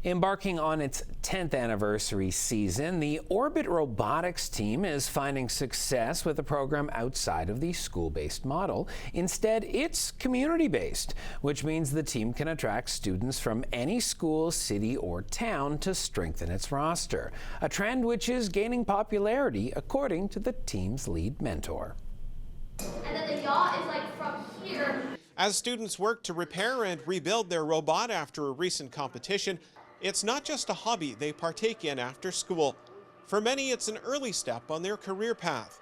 Embarking on its 10th anniversary season, the Orbit Robotics Team is finding success with a program outside of the school-based model. Instead, it's community-based, which means the team can attract students from any school, city, or town to strengthen its roster, a trend which is gaining popularity according to the team's lead mentor. And then the yaw is like from here. As students work to repair and rebuild their robot after a recent competition, it's not just a hobby they partake in after school. For many, it's an early step on their career path.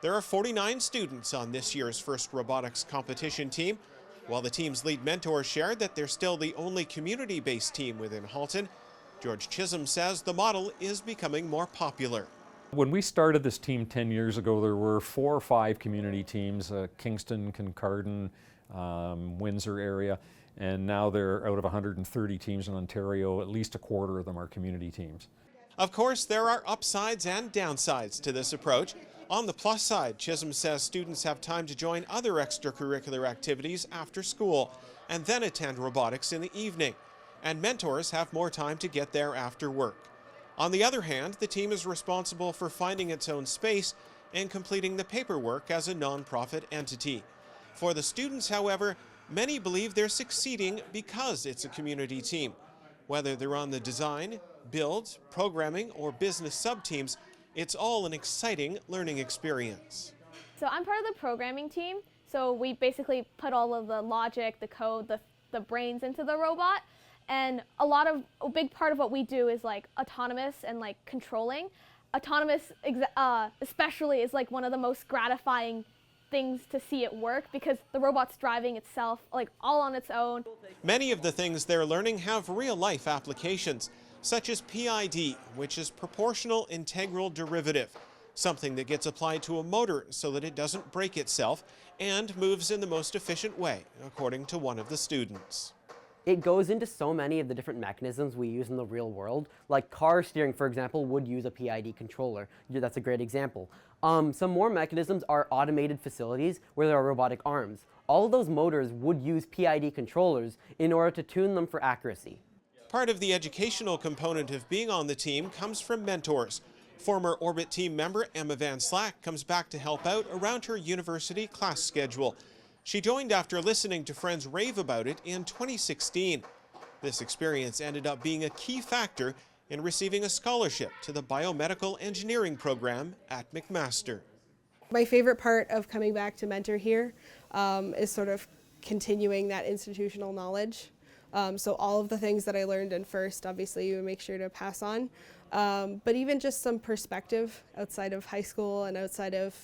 There are 49 students on this year's first robotics competition team. While the team's lead mentor shared that they're still the only community-based team within Halton, George Chisholm says the model is becoming more popular. When we started this team 10 years ago, there were 4 or 5 community teams, Kingston, Kincardine, Windsor area, and now they're out of 130 teams in Ontario, at least a quarter of them are community teams. Of course, there are upsides and downsides to this approach. On the plus side, Chisholm says students have time to join other extracurricular activities after school and then attend robotics in the evening, and mentors have more time to get there after work. On the other hand, the team is responsible for finding its own space and completing the paperwork as a non-profit entity. For the students, however, many believe they're succeeding because it's a community team. Whether they're on the design, build, programming, or business sub-teams, it's all an exciting learning experience. So I'm part of the programming team, so we basically put all of the logic, the code, the brains into the robot. And a big part of what we do is like autonomous and like controlling. Autonomous especially is like one of the most gratifying things to see it work because the robot's driving itself like all on its own. Many of the things they're learning have real-life applications, such as PID, which is proportional integral derivative, something that gets applied to a motor so that it doesn't break itself and moves in the most efficient way, according to one of the students. It goes into so many of the different mechanisms we use in the real world. Like car steering, for example, would use a PID controller. That's a great example. Some more mechanisms are automated facilities where there are robotic arms. All of those motors would use PID controllers in order to tune them for accuracy. Part of the educational component of being on the team comes from mentors. Former Orbit team member Emma Van Slack comes back to help out around her university class schedule. She joined after listening to friends rave about it in 2016. This experience ended up being a key factor in receiving a scholarship to the biomedical engineering program at McMaster. My favorite part of coming back to mentor here is sort of continuing that institutional knowledge. So all of the things that I learned in first, obviously you make sure to pass on, but even just some perspective outside of high school and outside of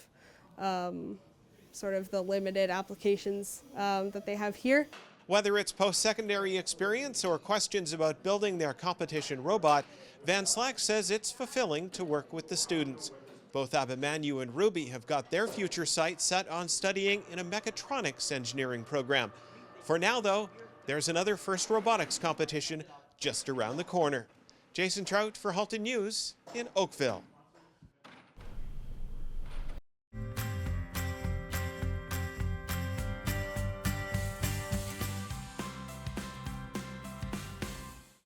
sort of the limited applications that they have here. Whether it's post-secondary experience or questions about building their competition robot, Van Slack says it's fulfilling to work with the students. Both Abimanu and Ruby have got their future sights set on studying in a mechatronics engineering program. For now, though, there's another first robotics competition just around the corner. Jason Trout for Halton News in Oakville.